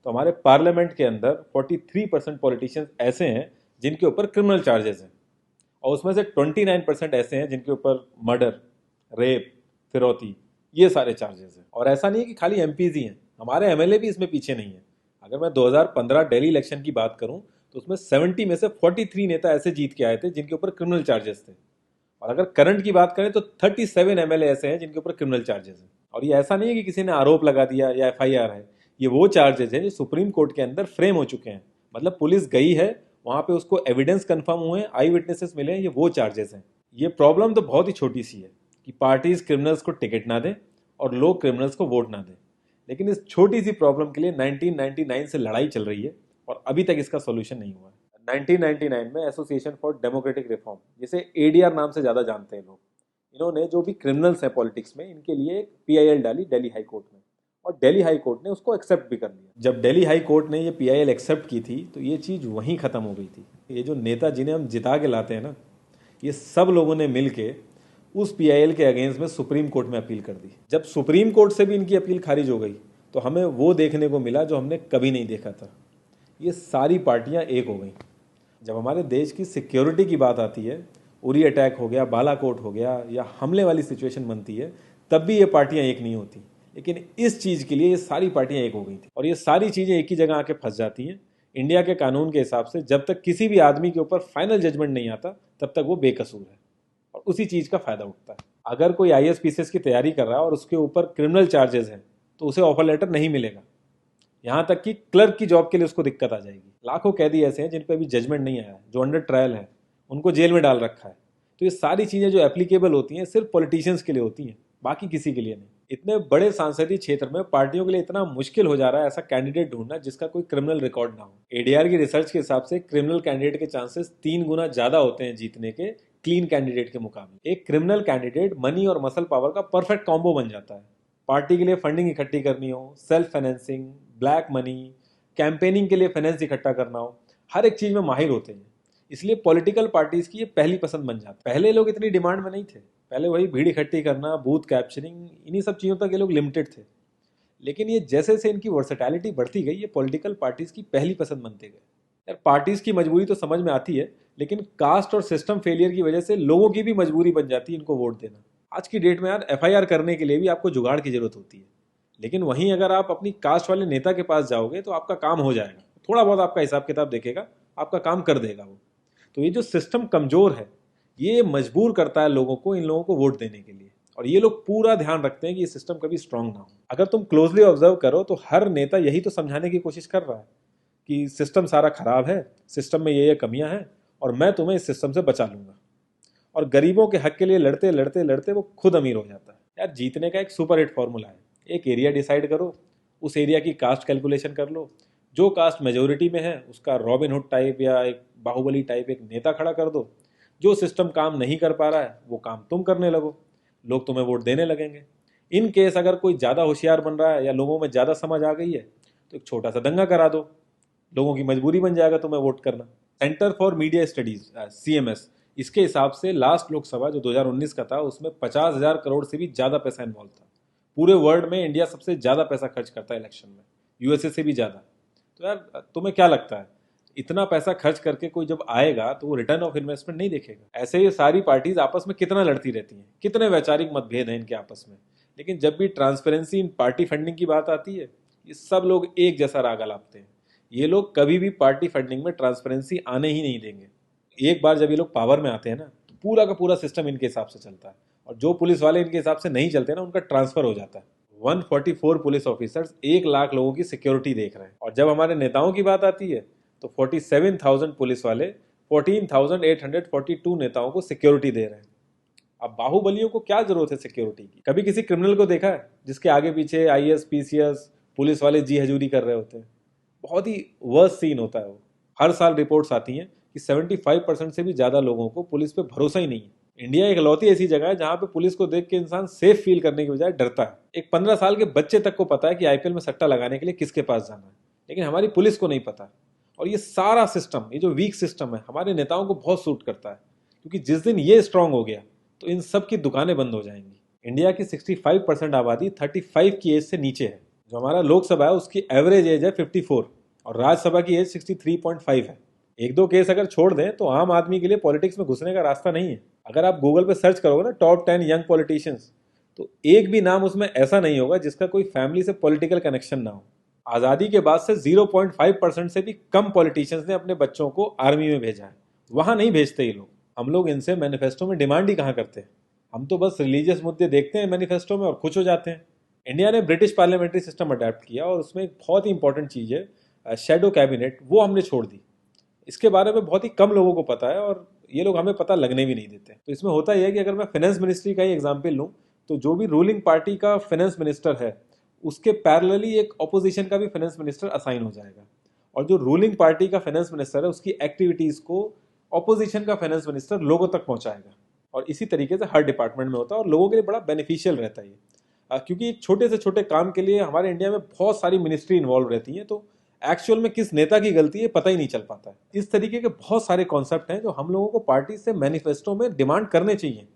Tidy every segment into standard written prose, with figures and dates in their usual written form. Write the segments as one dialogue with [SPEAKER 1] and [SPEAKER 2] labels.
[SPEAKER 1] तो हमारे पार्लियामेंट के अंदर 43% पॉलिटिशियंस ऐसे हैं जिनके ऊपर क्रिमिनल चार्जेस हैं, और उसमें से 29% ऐसे हैं जिनके ऊपर मर्डर, रेप, फिरौती, ये सारे चार्जेस हैं। और ऐसा नहीं है कि खाली एमपीज ही हैं, हमारे एमएलए भी इसमें पीछे नहीं है। अगर मैं 2015 दिल्ली इलेक्शन की बात करूं तो उसमें 70 में से 43 नेता ऐसे जीत के आए थे जिनके ऊपर क्रिमिनल चार्जेस थे। और अगर करंट की बात करें तो 37 एमएलए ऐसे हैं जिनके ऊपर क्रिमिनल चार्जेस हैं। और ये ऐसा नहीं है कि किसी ने आरोप लगा दिया या एफआईआर है, ये वो चार्जेस हैं जो सुप्रीम कोर्ट के अंदर फ्रेम हो चुके हैं। मतलब पुलिस गई है वहां पे, उसको एविडेंस कंफर्म हुए, आई विटनेसेस मिले हैं, ये वो चार्जेस हैं। ये प्रॉब्लम तो बहुत ही छोटी सी है कि पार्टीज क्रिमिनल्स को टिकट ना दें और लोग क्रिमिनल्स को वोट ना दें, लेकिन इस छोटी सी प्रॉब्लम के लिए 1999 से लड़ाई चल रही है और अभी तक इसका सोल्यूशन नहीं हुआ है। 1999 में एसोसिएशन फॉर डेमोक्रेटिक रिफॉर्म, जिसे एडीआर नाम से ज़्यादा जानते हैं लोग, इन्होंने जो भी क्रिमिनल्स हैं पॉलिटिक्स में, इनके लिए एक पीआईएल डाली दिल्ली हाई कोर्ट में, और दिल्ली हाई कोर्ट ने उसको एक्सेप्ट भी कर लिया। जब दिल्ली हाई कोर्ट ने ये पीआईएल एक्सेप्ट की थी तो ये चीज़ वहीं ख़त्म हो गई थी। ये जो नेता जिन्हें हम जिता के लाते हैं ना, ये सब लोगों ने मिल के उस पीआईएल के अगेंस्ट में सुप्रीम कोर्ट में अपील कर दी। जब सुप्रीम कोर्ट से भी इनकी अपील खारिज हो गई तो हमें वो देखने को मिला जो हमने कभी नहीं देखा था, ये सारी पार्टियां एक हो गई। जब हमारे देश की सिक्योरिटी की बात आती है, उरी अटैक हो गया, बालाकोट हो गया, या हमले वाली सिचुएशन बनती है, तब भी ये पार्टियां एक नहीं होती। लेकिन इस चीज़ के लिए ये सारी पार्टियां एक हो गई थी, और ये सारी चीज़ें एक ही जगह आके फंस जाती हैं। इंडिया के कानून के हिसाब से जब तक किसी भी आदमी के ऊपर फाइनल जजमेंट नहीं आता तब तक वो बेकसूर है, और उसी चीज़ का फायदा उठता है। अगर कोई आईएएस पीसीएस की तैयारी कर रहा है और उसके ऊपर क्रिमिनल चार्जेस हैं तो उसे ऑफर लेटर नहीं मिलेगा। यहाँ तक कि क्लर्क की जॉब के लिए उसको दिक्कत आ जाएगी। लाखों कैदी ऐसे हैं जिन पर अभी जजमेंट नहीं आया है, जो अंडर ट्रायल है, उनको जेल में डाल रखा है। तो ये सारी चीज़ें जो एप्लीकेबल होती हैं सिर्फ पॉलिटिशियंस के लिए होती हैं, बाकी किसी के लिए नहीं। इतने बड़े सांसदीय क्षेत्र में पार्टियों के लिए इतना मुश्किल हो जा रहा है ऐसा कैंडिडेट ढूंढना जिसका कोई क्रिमिनल रिकॉर्ड ना हो। एडीआर की रिसर्च के हिसाब से क्रिमिनल कैंडिडेट के चांसेस 3 गुना ज्यादा होते हैं जीतने के क्लीन कैंडिडेट के मुकाबले। एक क्रिमिनल कैंडिडेट मनी और मसल पावर का परफेक्ट कॉम्बो बन जाता है। पार्टी के लिए फंडिंग इकट्ठी करनी हो, self financing, black money, campaigning के लिए फाइनेंस इकट्ठा करना हो, हर एक चीज में माहिर होते हैं। इसलिए पॉलिटिकल पार्टीज की ये पहली पसंद बन जाती है। पहले लोग इतनी डिमांड में नहीं थे, पहले वही भीड़ इकट्ठी करना, बूथ कैप्चरिंग, इन्हीं सब चीज़ों तक ये लोग लिमिटेड थे। लेकिन ये जैसे जैसे इनकी वर्सेटैलिटी बढ़ती गई, ये पॉलिटिकल पार्टीज की पहली पसंद बनते गए। यार पार्टीज की मजबूरी तो समझ में आती है, लेकिन कास्ट और सिस्टम फेलियर की वजह से लोगों की भी मजबूरी बन जाती है इनको वोट देना। आज की डेट में यार एफआईआर करने के लिए भी आपको जुगाड़ की जरूरत होती है, लेकिन वहीं अगर आप अपनी कास्ट वाले नेता के पास जाओगे तो आपका काम हो जाएगा, थोड़ा बहुत आपका हिसाब किताब देखेगा, आपका काम कर देगा वो। तो ये जो सिस्टम कमजोर है ये मजबूर करता है लोगों को इन लोगों को वोट देने के लिए, और ये लोग पूरा ध्यान रखते हैं कि ये सिस्टम कभी स्ट्रांग ना हो। अगर तुम क्लोजली ऑब्जर्व करो तो हर नेता यही तो समझाने की कोशिश कर रहा है कि सिस्टम सारा खराब है, सिस्टम में ये कमियां हैं, और मैं तुम्हें इस सिस्टम से बचा लूंगा। और गरीबों के हक के लिए लड़ते लड़ते लड़ते वो खुद अमीर हो जाता है। यार जीतने का एक सुपर हिट फॉर्मूला है, एक एरिया डिसाइड करो, उस एरिया की कास्ट कैलकुलेशन कर लो, जो कास्ट मेजोरिटी में है उसका रॉबिन हुड टाइप या एक बाहुबली टाइप एक नेता खड़ा कर दो, जो सिस्टम काम नहीं कर पा रहा है वो काम तुम करने लगो, लोग तुम्हें वोट देने लगेंगे। इन केस अगर कोई ज़्यादा होशियार बन रहा है या लोगों में ज़्यादा समझ आ गई है तो एक छोटा सा दंगा करा दो, लोगों की मजबूरी बन जाएगा तुम्हें वोट करना। Centre for media studies CMS, इसके हिसाब से लास्ट लोकसभा जो 2019 का था उसमें 50,000 करोड़ से भी ज़्यादा पैसा इन्वॉल्व था। पूरे वर्ल्ड में इंडिया सबसे ज़्यादा पैसा खर्च करता है इलेक्शन में, यूएसए से भी ज़्यादा। तो यार तुम्हें क्या लगता है इतना पैसा खर्च करके कोई जब आएगा तो वो रिटर्न ऑफ इन्वेस्टमेंट नहीं देखेगा? ऐसे ये सारी पार्टीज आपस में कितना लड़ती रहती हैं, कितने वैचारिक मतभेद हैं इनके आपस में, लेकिन जब भी ट्रांसपेरेंसी इन पार्टी फंडिंग की बात आती है ये सब लोग एक जैसा राग अलापते हैं। ये लोग कभी भी पार्टी फंडिंग में ट्रांसपेरेंसी आने ही नहीं देंगे। एक बार जब ये लोग पावर में आते हैं ना तो पूरा का पूरा सिस्टम इनके हिसाब से चलता है, और जो पुलिस वाले इनके हिसाब से नहीं चलते ना उनका ट्रांसफर हो जाता है। 144 पुलिस ऑफिसर्स 1 लाख लोगों की सिक्योरिटी देख रहे हैं, और जब हमारे नेताओं की बात आती है तो 47,000 पुलिस वाले 14,842 नेताओं को सिक्योरिटी दे रहे हैं। अब बाहुबलियों को क्या जरूरत है सिक्योरिटी की? कभी किसी क्रिमिनल को देखा है जिसके आगे पीछे आईएएस पीसीएस पुलिस वाले जी हजूरी कर रहे होते हैं? बहुत ही वर्स्ट सीन होता है वो। हर साल रिपोर्ट्स आती हैं कि 75% से भी ज्यादा लोगों को पुलिस पे भरोसा ही नहीं है। इंडिया एक लौती ऐसी जगह है जहां पे पुलिस को देख के इंसान सेफ फील करने की बजाय डरता है। एक 15 साल के बच्चे तक को पता है कि आईपीएल में सट्टा लगाने के लिए किसके पास जाना है, लेकिन हमारी पुलिस को नहीं पता। और ये सारा सिस्टम, ये जो वीक सिस्टम है, हमारे नेताओं को बहुत सूट करता है, क्योंकि जिस दिन ये स्ट्रांग हो गया तो इन सब की दुकानें बंद हो जाएंगी। इंडिया की 65% आबादी 35 की एज से नीचे है। जो हमारा लोकसभा है उसकी एवरेज एज है 54 और राज्यसभा की एज 63.5 है। एक दो केस अगर छोड़ दें तो आम आदमी के लिए पॉलिटिक्स में घुसने का रास्ता नहीं है। अगर आप गूगल पे सर्च करोगे ना टॉप 10 यंग पॉलिटिशियंस, तो एक भी नाम उसमें ऐसा नहीं होगा जिसका कोई फैमिली से पॉलिटिकल कनेक्शन ना हो। आज़ादी के बाद से 0.5% से भी कम पॉलिटिशियंस ने अपने बच्चों को आर्मी में भेजा है। वहां नहीं भेजते ये लोग। हम लोग इनसे मैनिफेस्टो में डिमांड ही कहाँ करते हैं। हम तो बस रिलीजियस मुद्दे देखते हैं मैनिफेस्टो में और खुश हो जाते हैं। इंडिया ने ब्रिटिश पार्लियामेंट्री सिस्टम अडेप्ट किया और उसमें एक बहुत ही इंपॉर्टेंट चीज़ है शेडो कैबिनेट, वो हमने छोड़ दी। इसके बारे में बहुत ही कम लोगों को पता है और ये लोग हमें पता लगने भी नहीं देते। तो इसमें होता यह है कि अगर मैं फाइनेंस मिनिस्ट्री का ही एग्जाम्पल लूँ तो जो भी रूलिंग पार्टी का फाइनेंस मिनिस्टर है उसके पैरेलली एक ऑपोजिशन का भी फाइनेंस मिनिस्टर असाइन हो जाएगा और जो रूलिंग पार्टी का फाइनेंस मिनिस्टर है उसकी एक्टिविटीज़ को ऑपोजिशन का फाइनेंस मिनिस्टर लोगों तक पहुंचाएगा। और इसी तरीके से हर डिपार्टमेंट में होता है और लोगों के लिए बड़ा बेनिफिशियल रहता है ये। क्योंकि एक छोटे से छोटे काम के लिए हमारे इंडिया में बहुत सारी मिनिस्ट्री इन्वॉल्व रहती हैं, तो एक्चुअल में किस नेता की गलती है पता ही नहीं चल पाता है। इस तरीके के बहुत सारे कॉन्सेप्ट हैं जो हम लोगों को पार्टी से मैनिफेस्टो में डिमांड करने चाहिए,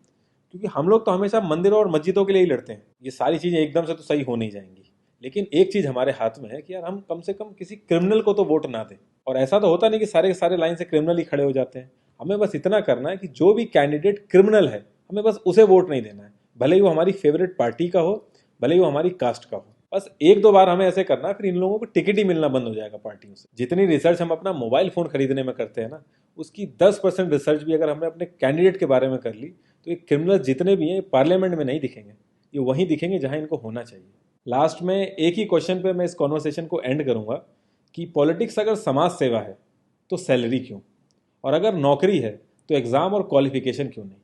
[SPEAKER 1] क्योंकि हम लोग तो हमेशा मंदिरों और मस्जिदों के लिए ही लड़ते हैं। ये सारी चीज़ें एकदम से तो सही हो नहीं जाएंगी, लेकिन एक चीज़ हमारे हाथ में है कि यार हम कम से कम किसी क्रिमिनल को तो वोट ना दें। और ऐसा तो होता नहीं कि सारे के सारे लाइन से क्रिमिनल ही खड़े हो जाते हैं। हमें बस इतना करना है कि जो भी कैंडिडेट क्रिमिनल है हमें बस उसे वोट नहीं देना है, भले ही वो हमारी फेवरेट पार्टी का हो, भले ही वो हमारी कास्ट का हो। बस एक दो बार हमें ऐसे करना है, फिर इन लोगों को टिकट ही मिलना बंद हो जाएगा पार्टियों से। जितनी रिसर्च हम अपना मोबाइल फोन खरीदने में करते हैं ना, उसकी 10% रिसर्च भी अगर हमने अपने कैंडिडेट के बारे में कर ली तो ये क्रिमिनल जितने भी हैं पार्लियामेंट में नहीं दिखेंगे, ये वहीं दिखेंगे जहां इनको होना चाहिए। लास्ट में एक ही क्वेश्चन पे मैं इस कॉन्वर्सेशन को एंड करूंगा कि पॉलिटिक्स अगर समाज सेवा है तो सैलरी क्यों, और अगर नौकरी है तो एग्जाम और क्वालिफिकेशन क्यों नहीं।